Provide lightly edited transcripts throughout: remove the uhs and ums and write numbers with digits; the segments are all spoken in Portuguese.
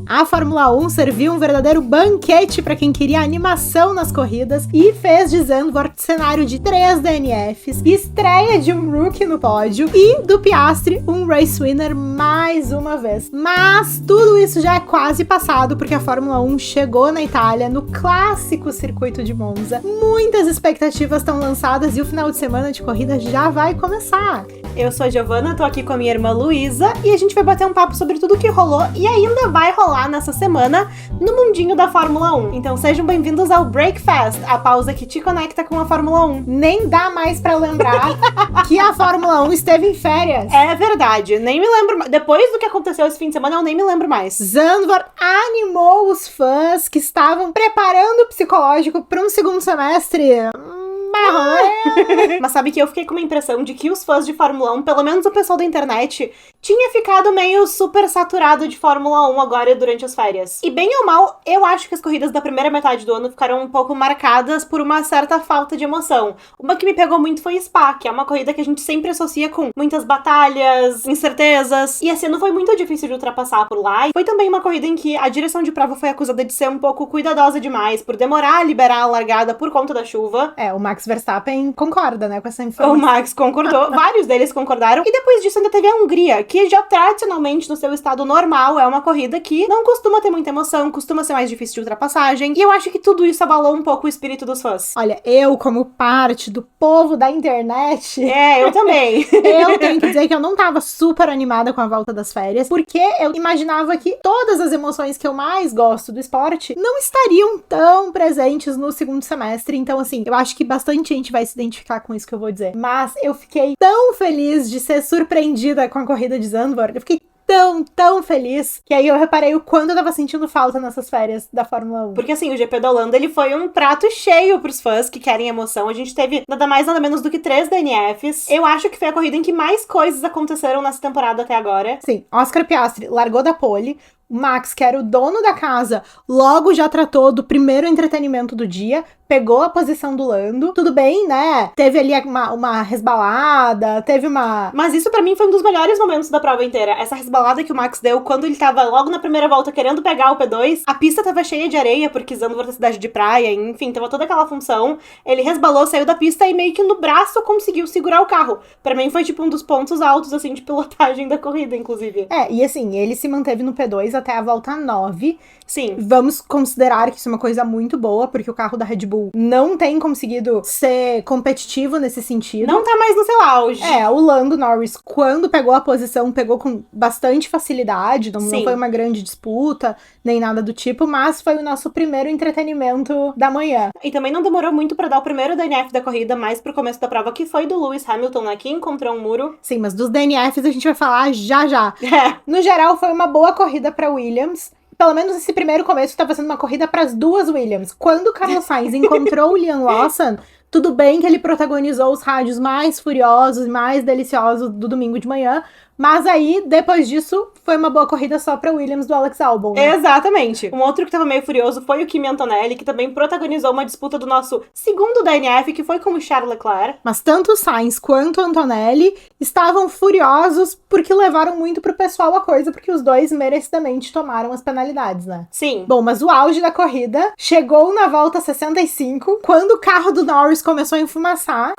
A Fórmula 1 serviu um verdadeiro banquete para quem queria animação nas corridas e fez de Zandvoort cenário de 3 DNFs, estreia de um rookie no pódio e do Piastri um race winner mais uma vez. Mas tudo isso já é quase passado porque a Fórmula 1 chegou na Itália, no clássico circuito de Monza. Muitas expectativas estão lançadas e o final de semana de corrida já vai começar. Eu sou a Giovana, tô aqui com a minha irmã Luísa e a gente vai bater um papo sobre tudo o que rolou e ainda vai rolar nessa semana no mundinho da Fórmula 1. Então sejam bem-vindos ao Breakfast, a pausa que te conecta com a Fórmula 1. Nem dá mais pra lembrar que a Fórmula 1 esteve em férias. É verdade, nem me lembro. Depois do que aconteceu esse fim de semana, eu nem me lembro mais. Zandvoort animou os fãs que estavam preparando o psicológico para um segundo semestre. Mas sabe que eu fiquei com uma impressão de que os fãs de Fórmula 1, pelo menos o pessoal da internet, tinha ficado meio super saturado de Fórmula 1 agora durante as férias. E bem ou mal, eu acho que as corridas da primeira metade do ano ficaram um pouco marcadas por uma certa falta de emoção. Uma que me pegou muito foi Spa, que é uma corrida que a gente sempre associa com muitas batalhas, incertezas, e esse ano foi muito difícil de ultrapassar por lá. E foi também uma corrida em que a direção de prova foi acusada de ser um pouco cuidadosa demais, por demorar a liberar a largada por conta da chuva. O Max Verstappen concorda, né, com essa informação. O Max concordou, vários deles concordaram. E depois disso ainda teve a Hungria, que já tradicionalmente no seu estado normal é uma corrida que não costuma ter muita emoção, costuma ser mais difícil de ultrapassagem. E eu acho que tudo isso abalou um pouco o espírito dos fãs. Olha, eu como parte do povo da internet... Eu também. Eu tenho que dizer que eu não tava super animada com a volta das férias, porque eu imaginava que todas as emoções que eu mais gosto do esporte não estariam tão presentes no segundo semestre. Então, assim, eu acho que bastante gente vai se identificar com isso que eu vou dizer. Mas eu fiquei tão feliz de ser surpreendida com a corrida de Zandvoort. Eu fiquei tão feliz, que aí eu reparei o quanto eu tava sentindo falta nessas férias da Fórmula 1. Porque assim, o GP da Holanda, ele foi um prato cheio pros fãs que querem emoção. A gente teve nada mais, nada menos do que 3 DNFs. Eu acho que foi a corrida em que mais coisas aconteceram nessa temporada até agora. Sim, Oscar Piastri largou da pole. O Max, que era o dono da casa, logo já tratou do primeiro entretenimento do dia, pegou a posição do Lando. Tudo bem, né? Teve ali uma resbalada, teve uma... Mas isso pra mim foi um dos melhores momentos da prova inteira. Essa resbalada que o Max deu quando ele tava logo na primeira volta querendo pegar o P2. A pista tava cheia de areia, porque Zandvoort é cidade de praia, enfim, tava toda aquela função. Ele resbalou, saiu da pista e meio que no braço conseguiu segurar o carro. Pra mim foi tipo um dos pontos altos, assim, de pilotagem da corrida, inclusive. E assim, ele se manteve no P2 até a volta 9. Sim. Vamos considerar que isso é uma coisa muito boa, porque o carro da Red Bull não tem conseguido ser competitivo nesse sentido. Não tá mais no seu auge. O Lando Norris, quando pegou a posição, pegou com bastante facilidade, não foi uma grande disputa, nem nada do tipo, mas foi o nosso primeiro entretenimento da manhã. E também não demorou muito pra dar o primeiro DNF da corrida, mais pro começo da prova, que foi do Lewis Hamilton, né, que encontrou um muro. Sim, mas dos DNFs a gente vai falar já. No geral, foi uma boa corrida pra Williams. Pelo menos esse primeiro começo estava sendo uma corrida para as duas Williams. Quando o Carlos Sainz encontrou o Liam Lawson, tudo bem que ele protagonizou os rádios mais furiosos e mais deliciosos do domingo de manhã, mas aí, depois disso, foi uma boa corrida só pra Williams do Alex Albon, né? Exatamente. Um outro que tava meio furioso foi o Kimi Antonelli, que também protagonizou uma disputa do nosso segundo DNF, que foi com o Charles Leclerc. Mas tanto o Sainz quanto o Antonelli estavam furiosos porque levaram muito pro pessoal a coisa, porque os dois merecidamente tomaram as penalidades, né? Sim. Bom, mas o auge da corrida chegou na volta 65, quando o carro do Norris começou a enfumaçar.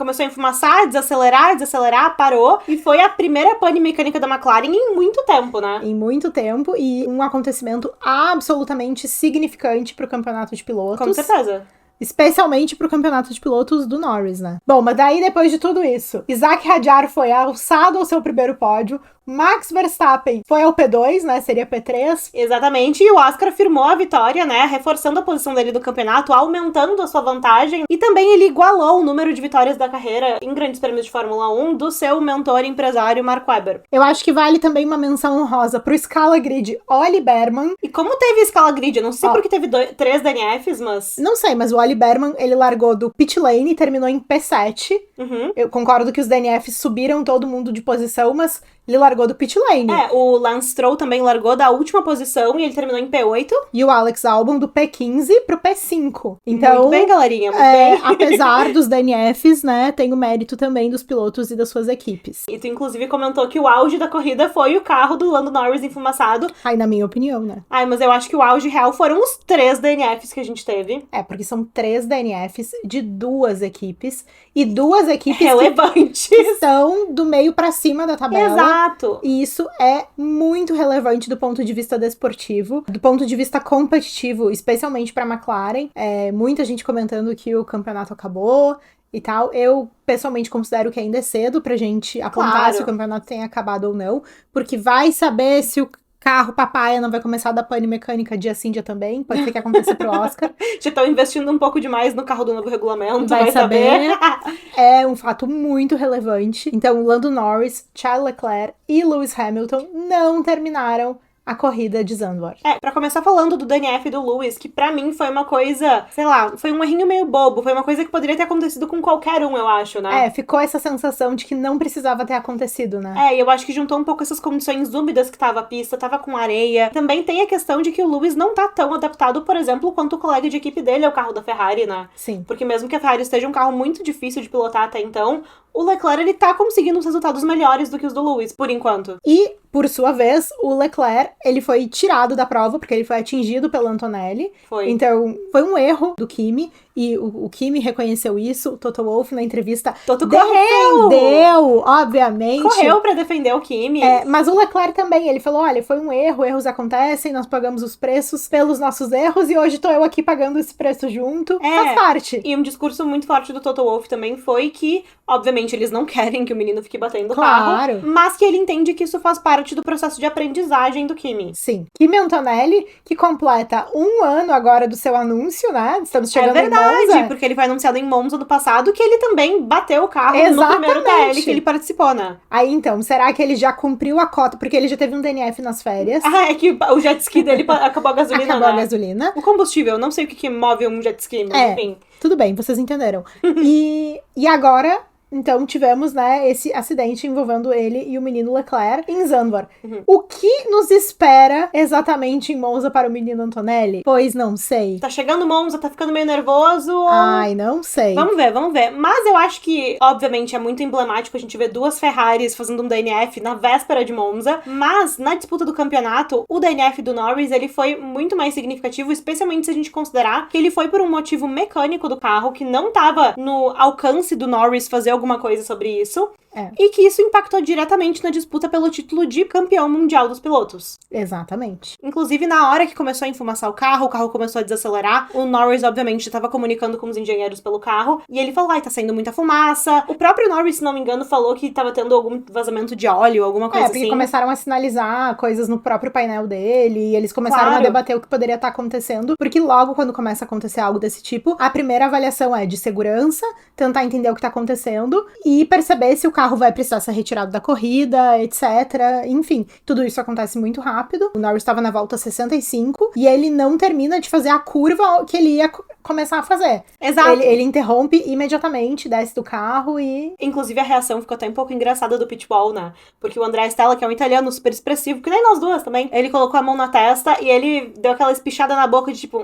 Desacelerar, parou, e foi a primeira pane mecânica da McLaren em muito tempo, né? Em muito tempo, e um acontecimento absolutamente significante pro campeonato de pilotos. Com certeza. Especialmente pro campeonato de pilotos do Norris, né? Bom, mas daí, depois de tudo isso, Isaac Hadjar foi alçado ao seu primeiro pódio, Max Verstappen foi ao P2, né? Seria P3. Exatamente, e o Oscar firmou a vitória, né? Reforçando a posição dele do campeonato, aumentando a sua vantagem. E também ele igualou o número de vitórias da carreira em grandes prêmios de Fórmula 1 do seu mentor e empresário, Mark Webber. Eu acho que vale também uma menção honrosa pro Scala Grid Ollie Berman. E como teve Scala Grid? Eu não sei porque teve 3 DNFs, mas... Não sei, mas o Ollie Berman, ele largou do pit lane e terminou em P7. Uhum. Eu concordo que os DNFs subiram todo mundo de posição, mas ele largou largou do pit lane. O Lance Stroll também largou da última posição e ele terminou em P8. E o Alex Albon do P15 pro P5. Então, muito bem, galerinha, muito bem. Apesar dos DNFs, né, tem o mérito também dos pilotos e das suas equipes. E tu, inclusive, comentou que o auge da corrida foi o carro do Lando Norris enfumaçado. Aí, na minha opinião, né? Mas eu acho que o auge real foram os 3 DNFs que a gente teve. Porque são 3 DNFs de 2 equipes. E 2 equipes relevantes. Que estão do meio pra cima da tabela. Exato. E isso é muito relevante do ponto de vista desportivo, do ponto de vista competitivo, especialmente pra McLaren. Muita gente comentando que o campeonato acabou e tal. Eu, pessoalmente, considero que ainda é cedo pra gente apontar se o campeonato tem acabado ou não, porque vai saber se o carro papaya não vai começar a dar pane mecânica dia sim, dia também. Pode ser que aconteça pro Oscar. Já estão investindo um pouco demais no carro do novo regulamento, vai saber. É um fato muito relevante. Então, Lando Norris, Charles Leclerc e Lewis Hamilton não terminaram a corrida de Zandvoort. Pra começar falando do DNF do Lewis, que pra mim foi uma coisa, sei lá, foi um errinho meio bobo, foi uma coisa que poderia ter acontecido com qualquer um, eu acho, né? Ficou essa sensação de que não precisava ter acontecido, né? E eu acho que juntou um pouco essas condições úmidas que tava a pista, tava com areia. Também tem a questão de que o Lewis não tá tão adaptado, por exemplo, quanto o colega de equipe dele é o carro da Ferrari, né? Sim. Porque mesmo que a Ferrari esteja um carro muito difícil de pilotar até então, o Leclerc, ele tá conseguindo uns resultados melhores do que os do Lewis, por enquanto. E, por sua vez, o Leclerc, ele foi tirado da prova, porque ele foi atingido pelo Antonelli. Foi. Então, foi um erro do Kimi, e o Kimi reconheceu isso. O Toto Wolff, na entrevista, defendeu, obviamente. Correu pra defender o Kimi. Mas o Leclerc também, ele falou, olha, foi um erro, erros acontecem, nós pagamos os preços pelos nossos erros, e hoje tô eu aqui pagando esse preço junto. Faz parte. E um discurso muito forte do Toto Wolff também foi que, obviamente, eles não querem que o menino fique batendo o carro, mas que ele entende que isso faz parte do processo de aprendizagem do Kimi. Sim. Kimi Antonelli, que completa 1 ano agora do seu anúncio, né? Estamos chegando em Monza. Porque ele foi anunciado em Monza no passado, que ele também bateu o carro no primeiro TL que ele participou, né? Aí, então, será que ele já cumpriu a cota? Porque ele já teve um DNF nas férias. É que o jet ski dele acabou a gasolina, Acabou a gasolina. O combustível, não sei o que move um jet ski, mas enfim. Tudo bem, vocês entenderam. E agora... Então, tivemos, né, esse acidente envolvendo ele e o menino Leclerc em Zandvoort. O que nos espera exatamente em Monza para o menino Antonelli? Pois não sei. Tá chegando Monza, tá ficando meio nervoso. Ai, não sei. Vamos ver. Mas eu acho que, obviamente, é muito emblemático a gente ver 2 Ferraris fazendo um DNF na véspera de Monza. Mas, na disputa do campeonato, o DNF do Norris, ele foi muito mais significativo, especialmente se a gente considerar que ele foi por um motivo mecânico do carro, que não tava no alcance do Norris fazer alguma coisa sobre isso. E que isso impactou diretamente na disputa pelo título de campeão mundial dos pilotos. Exatamente. Inclusive, na hora que começou a enfumaçar o carro começou a desacelerar. O Norris, obviamente, estava comunicando com os engenheiros pelo carro. E ele falou, tá saindo muita fumaça. O próprio Norris, se não me engano, falou que tava tendo algum vazamento de óleo, alguma coisa assim. Porque começaram a sinalizar coisas no próprio painel dele. E eles começaram a debater o que poderia estar acontecendo. Porque logo, quando começa a acontecer algo desse tipo, a primeira avaliação é de segurança, tentar entender o que tá acontecendo e perceber se o carro vai precisar ser retirado da corrida, etc. Enfim, tudo isso acontece muito rápido. O Norris estava na volta 65 e ele não termina de fazer a curva que ele ia começar a fazer. Exato. Ele interrompe imediatamente, desce do carro e... Inclusive, a reação ficou até um pouco engraçada do pitbull, né? Porque o André Stella, que é um italiano super expressivo, que nem nós duas também, ele colocou a mão na testa e ele deu aquela espichada na boca de tipo...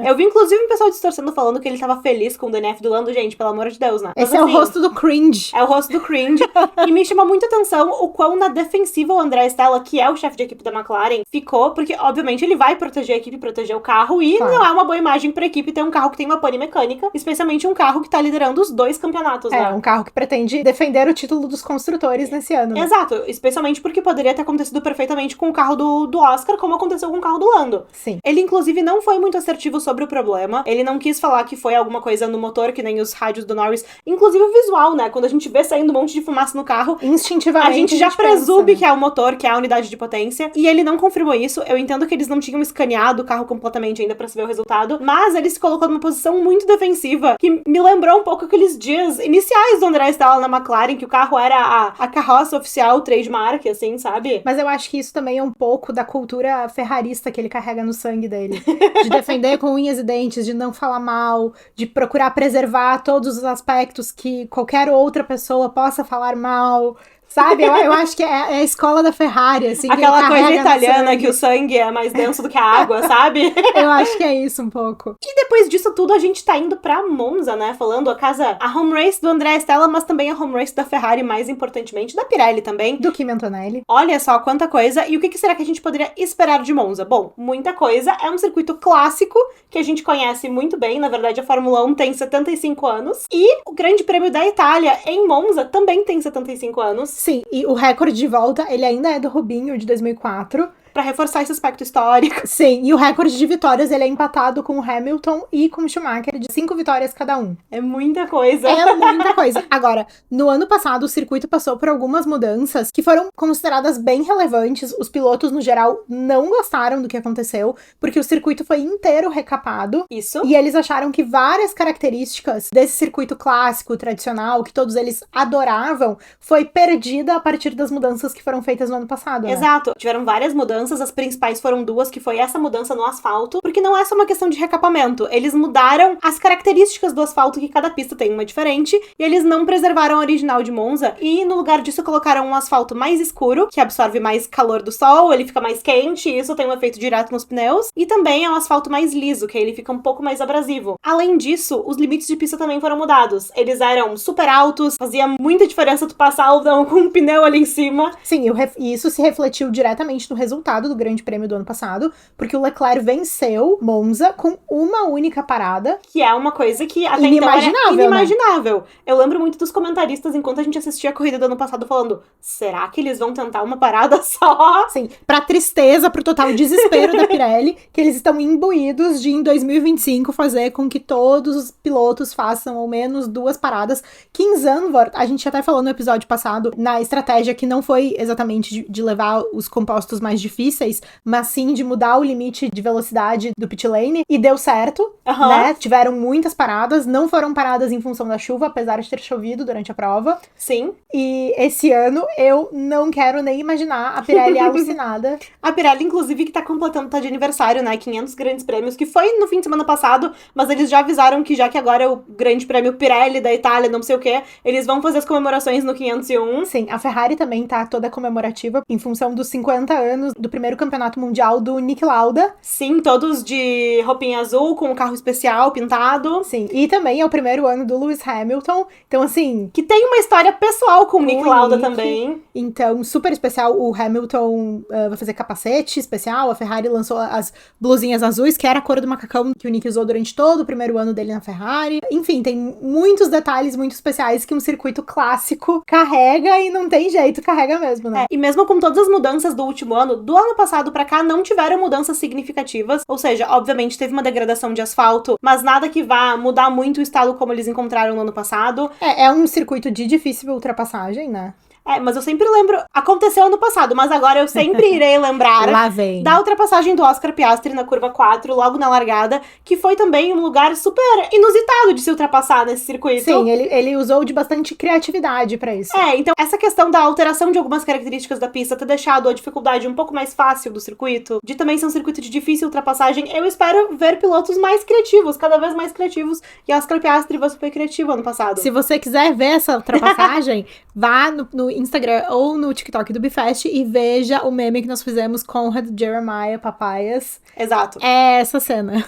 Eu vi, inclusive, um pessoal distorcendo falando que ele tava feliz com o DNF do Lando. Gente, pelo amor de Deus, né? Esse é o rosto do cringe. É o rosto do cringe. E me chama muita atenção o quão na defensiva o André Stella, que é o chefe de equipe da McLaren, ficou, porque, obviamente, ele vai proteger a equipe, proteger o carro, e não é uma boa imagem pra equipe ter um carro que tem uma pane mecânica, especialmente um carro que tá liderando os 2 campeonatos, né? Um carro que pretende defender o título dos construtores nesse ano, né? Exato, especialmente porque poderia ter acontecido perfeitamente com o carro do Oscar, como aconteceu com o carro do Lando. Sim. Ele, inclusive, não foi muito assertivo sobre o problema, ele não quis falar que foi alguma coisa no motor, que nem os rádios do Norris, inclusive o visual, né? Quando a gente vê saindo um monte de fumaça no carro, instintivamente a gente já presume pensa, né? que é o motor, que é a unidade de potência, e ele não confirmou isso. Eu entendo que eles não tinham escaneado o carro completamente ainda pra saber o resultado, mas ele se colocou numa posição muito defensiva, que me lembrou um pouco aqueles dias iniciais do André Stella na McLaren, que o carro era a carroça oficial, trademark, assim, sabe? Mas eu acho que isso também é um pouco da cultura ferrarista que ele carrega no sangue dele. De defender com unhas e dentes, de não falar mal, de procurar preservar todos os aspectos que qualquer outra pessoa possa falar mal. Sabe? Eu acho que é a escola da Ferrari, assim. Aquela que coisa carrega no italiana sangue. que o sangue é mais denso do que a água, sabe? Eu acho que é isso um pouco. E depois disso tudo, a gente tá indo pra Monza, né? Falando a home race do André Stella, mas também a home race da Ferrari, mais importantemente, da Pirelli também. Do Kimi Antonelli. Olha só quanta coisa. E o que será que a gente poderia esperar de Monza? Bom, muita coisa. É um circuito clássico que a gente conhece muito bem. Na verdade, a Fórmula 1 tem 75 anos. E o Grande Prêmio da Itália, em Monza, também tem 75 anos. Sim, e o recorde de volta, ele ainda é do Rubinho, de 2004. Pra reforçar esse aspecto histórico. Sim, e o recorde de vitórias, ele é empatado com o Hamilton e com o Schumacher, de 5 vitórias cada um. É muita coisa. É muita coisa. Agora, no ano passado, o circuito passou por algumas mudanças que foram consideradas bem relevantes. Os pilotos, no geral, não gostaram do que aconteceu, porque o circuito foi inteiro recapado. Isso. E eles acharam que várias características desse circuito clássico, tradicional, que todos eles adoravam, foi perdida a partir das mudanças que foram feitas no ano passado, né? Exato. Tiveram várias mudanças, as principais foram duas, que foi essa mudança no asfalto, porque não é só uma questão de recapamento, eles mudaram as características do asfalto, que cada pista tem uma diferente, e eles não preservaram a original de Monza, e no lugar disso colocaram um asfalto mais escuro, que absorve mais calor do sol, ele fica mais quente, e isso tem um efeito direto nos pneus, e também é um asfalto mais liso, que aí ele fica um pouco mais abrasivo. Além disso, os limites de pista também foram mudados, eles eram super altos, fazia muita diferença tu passar ou não com um pneu ali em cima. Sim, e isso se refletiu diretamente no resultado do Grande Prêmio do ano passado, porque o Leclerc venceu Monza com uma única parada. Que é uma coisa que até Inimaginável, então era inimaginável. Eu lembro muito dos comentaristas, enquanto a gente assistia a corrida do ano passado, falando, será que eles vão tentar uma parada só? Sim, pra tristeza, pro total desespero da Pirelli, que eles estão imbuídos de, em 2025, fazer com que todos os pilotos façam ao menos 2 paradas, que em Zandvoort, a gente até falou no episódio passado, na estratégia que não foi exatamente de levar os compostos mais difíceis, mas sim de mudar o limite de velocidade do pit lane, e deu certo, né? Tiveram muitas paradas, não foram paradas em função da chuva, apesar de ter chovido durante a prova. Sim. E esse ano eu não quero nem imaginar a Pirelli alucinada. A Pirelli, inclusive, que tá completando, tá de aniversário, né? 500 grandes prêmios, que foi no fim de semana passado, mas eles já avisaram que já que agora é o grande prêmio Pirelli da Itália, não sei o quê, eles vão fazer as comemorações no 501. Sim, a Ferrari também tá toda comemorativa em função dos 50 anos do primeiro campeonato mundial do Niki Lauda. Sim, todos de roupinha azul, com um carro especial pintado. Sim, e também é o primeiro ano do Lewis Hamilton. Então, assim... Que tem uma história pessoal com o Niki Lauda também. Então, super especial. O Hamilton vai fazer capacete especial. A Ferrari lançou as blusinhas azuis, que era a cor do macacão que o Niki usou durante todo o primeiro ano dele na Ferrari. Enfim, tem muitos detalhes muito especiais que um circuito clássico carrega e não tem jeito, carrega mesmo, né? E mesmo com todas as mudanças do último ano, do ano passado pra cá, não tiveram mudanças significativas. Ou seja, obviamente teve uma degradação de asfalto, mas nada que vá mudar muito o estado como eles encontraram no ano passado. É um circuito de difícil ultrapassagem, né? Mas eu sempre lembro... Aconteceu ano passado, mas agora eu sempre irei lembrar Lá vem. da ultrapassagem do Oscar Piastri na curva 4, logo na largada, que foi também um lugar super inusitado de se ultrapassar nesse circuito. Sim, ele usou de bastante criatividade pra isso. Então essa questão da alteração de algumas características da pista ter deixado a dificuldade um pouco mais fácil do circuito, de também ser um circuito de difícil ultrapassagem, eu espero ver pilotos mais criativos, cada vez mais criativos, e Oscar Piastri foi super criativo ano passado. Se você quiser ver essa ultrapassagem, vá no Instagram ou no TikTok do Bifest e veja o meme que nós fizemos com Conrad, Jeremiah, Papaias. Exato. É essa cena.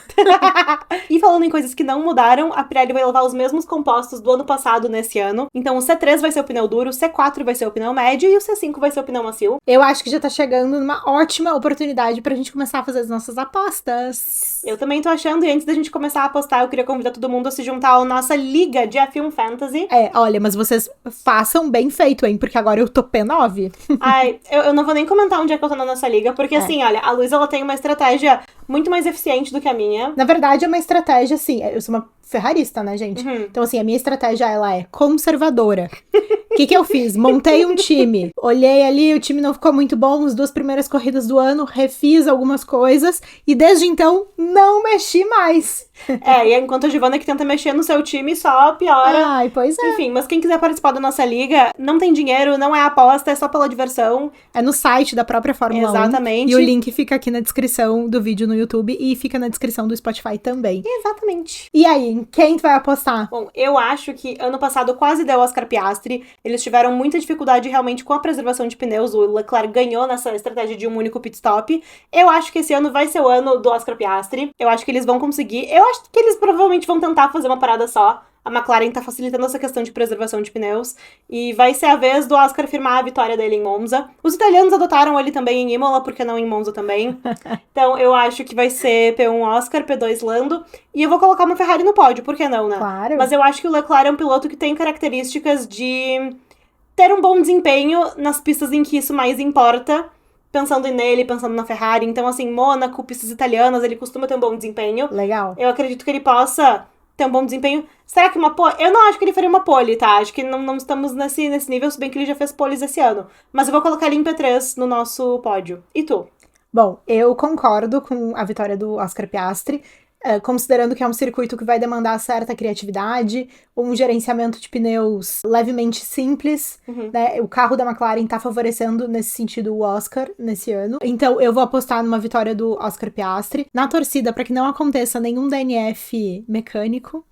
E falando em coisas que não mudaram, a Pirelli vai levar os mesmos compostos do ano passado nesse ano. Então o C3 vai ser o pneu duro, o C4 vai ser o pneu médio e o C5 vai ser o pneu macio. Eu acho que já tá chegando numa ótima oportunidade pra gente começar a fazer as nossas apostas. Eu também tô achando, e antes da gente começar a apostar, eu queria convidar todo mundo a se juntar à nossa liga de F1 Fantasy. Olha, mas vocês façam bem feito, hein? Porque agora eu tô P9. Ai, eu não vou nem comentar onde é que eu tô na nossa liga, porque assim, olha, a Luísa, ela tem uma estratégia muito mais eficiente do que a minha. Na verdade, é uma estratégia, assim, eu sou uma ferrarista, né, gente? Então, assim, a minha estratégia, ela é conservadora. O que eu fiz? Montei um time. Olhei ali, o time não ficou muito bom, as 2 primeiras corridas do ano, refiz algumas coisas, e desde então, não mexi mais. E enquanto a Giovana que tenta mexer no seu time, só piora. Ai, pois é. Enfim, mas quem quiser participar da nossa liga, não tem dinheiro, não é aposta, é só pela diversão. É no site da própria Fórmula 1. Exatamente. E o link fica aqui na descrição do vídeo no YouTube e fica na descrição do Spotify também. Exatamente. E aí, quem tu vai apostar? Bom, eu acho que ano passado quase deu Oscar Piastri. Eles tiveram muita dificuldade realmente com a preservação de pneus. O Leclerc ganhou nessa estratégia de um único pit stop. Eu acho que esse ano vai ser o ano do Oscar Piastri. Eu acho que eles vão conseguir. Eu acho que eles provavelmente vão tentar fazer uma parada só. A McLaren tá facilitando essa questão de preservação de pneus. E vai ser a vez do Oscar firmar a vitória dele em Monza. Os italianos adotaram ele também em Imola, por que não em Monza também? Então eu acho que vai ser P1 Oscar, P2 Lando. E eu vou colocar uma Ferrari no pódio, por que não, né? Claro. Mas eu acho que o Leclerc é um piloto que tem características de ter um bom desempenho nas pistas em que isso mais importa. Pensando nele, pensando na Ferrari. Então, assim, Mônaco, pistas italianas, ele costuma ter um bom desempenho. Legal. Eu acredito que ele possa ter um bom desempenho. Será que uma pole? Eu não acho que ele faria uma pole, tá? Acho que não estamos nesse nível, se bem que ele já fez poles esse ano. Mas eu vou colocar ele em P3 no nosso pódio. E tu? Bom, eu concordo com a vitória do Oscar Piastri, considerando que é um circuito que vai demandar certa criatividade, um gerenciamento de pneus levemente simples, né? O carro da McLaren tá favorecendo nesse sentido o Oscar nesse ano. Então eu vou apostar numa vitória do Oscar Piastri. Na torcida, para que não aconteça nenhum DNF mecânico,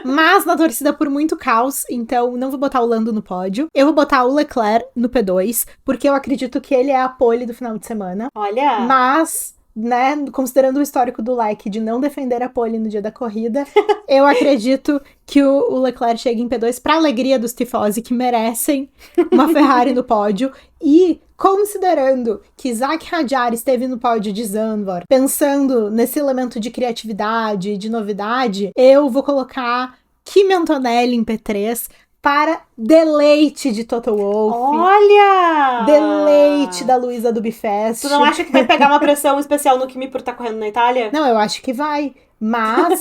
mas na torcida por muito caos, então não vou botar o Lando no pódio. Eu vou botar o Leclerc no P2, porque eu acredito que ele é a pole do final de semana. Olha! Mas, né, considerando o histórico do Leque de não defender a pole no dia da corrida, eu acredito que o Leclerc chegue em P2 pra alegria dos tifosi que merecem uma Ferrari no pódio. E considerando que Zac Hadjar esteve no pódio de Zandvoort, pensando nesse elemento de criatividade, de novidade, eu vou colocar Kimi Antonelli em P3 para deleite de Toto Wolff. Olha! Deleite da Luísa do Bifest. Tu não acha que vai pegar uma pressão especial no Kimi por estar correndo na Itália? Não, eu acho que vai. Mas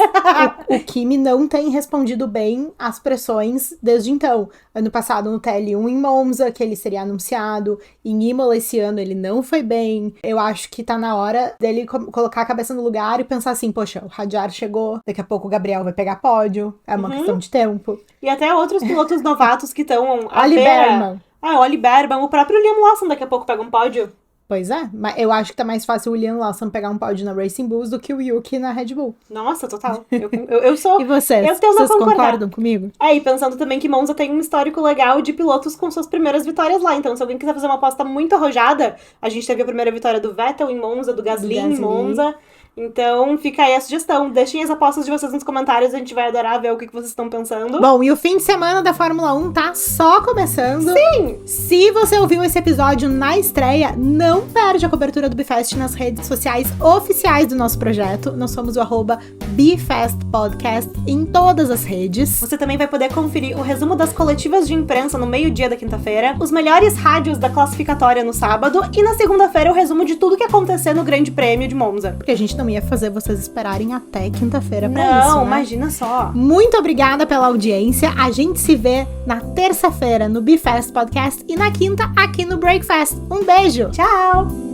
o Kimi não tem respondido bem às pressões desde então. Ano passado no TL1 em Monza, que ele seria anunciado. Em Imola esse ano ele não foi bem. Eu acho que tá na hora dele colocar a cabeça no lugar e pensar assim, poxa, o Hadjar chegou, daqui a pouco o Gabriel vai pegar pódio. É uma questão de tempo. E até outros pilotos novatos que estão à Oli beira. Berman. Oli Berman, o próprio Liam Lawson daqui a pouco pega um pódio. Pois é, mas eu acho que tá mais fácil o William Lawson pegar um pódio na Racing Bulls do que o Yuki na Red Bull. Nossa, total. Eu sou... E vocês? Eu tendo a Vocês concordar. concordam comigo? E pensando também que Monza tem um histórico legal de pilotos com suas primeiras vitórias lá. Então, se alguém quiser fazer uma aposta muito arrojada, a gente teve a primeira vitória do Vettel em Monza, do Gasly em Monza. Então, fica aí a sugestão. Deixem as apostas de vocês nos comentários, a gente vai adorar ver o que vocês estão pensando. Bom, e o fim de semana da Fórmula 1 tá só começando. Sim! Se você ouviu esse episódio na estreia, não perde a cobertura do Bifest nas redes sociais oficiais do nosso projeto. Nós somos o @BifestPodcast em todas as redes. Você também vai poder conferir o resumo das coletivas de imprensa no meio-dia da quinta-feira, os melhores rádios da classificatória no sábado e na segunda-feira o resumo de tudo que acontecer no Grande Prêmio de Monza. Porque a gente não ia fazer vocês esperarem até quinta-feira pra Não, isso, né? imagina só. Muito obrigada pela audiência. A gente se vê na terça-feira no Bifest Podcast e na quinta aqui no Breakfast. Um beijo! Tchau!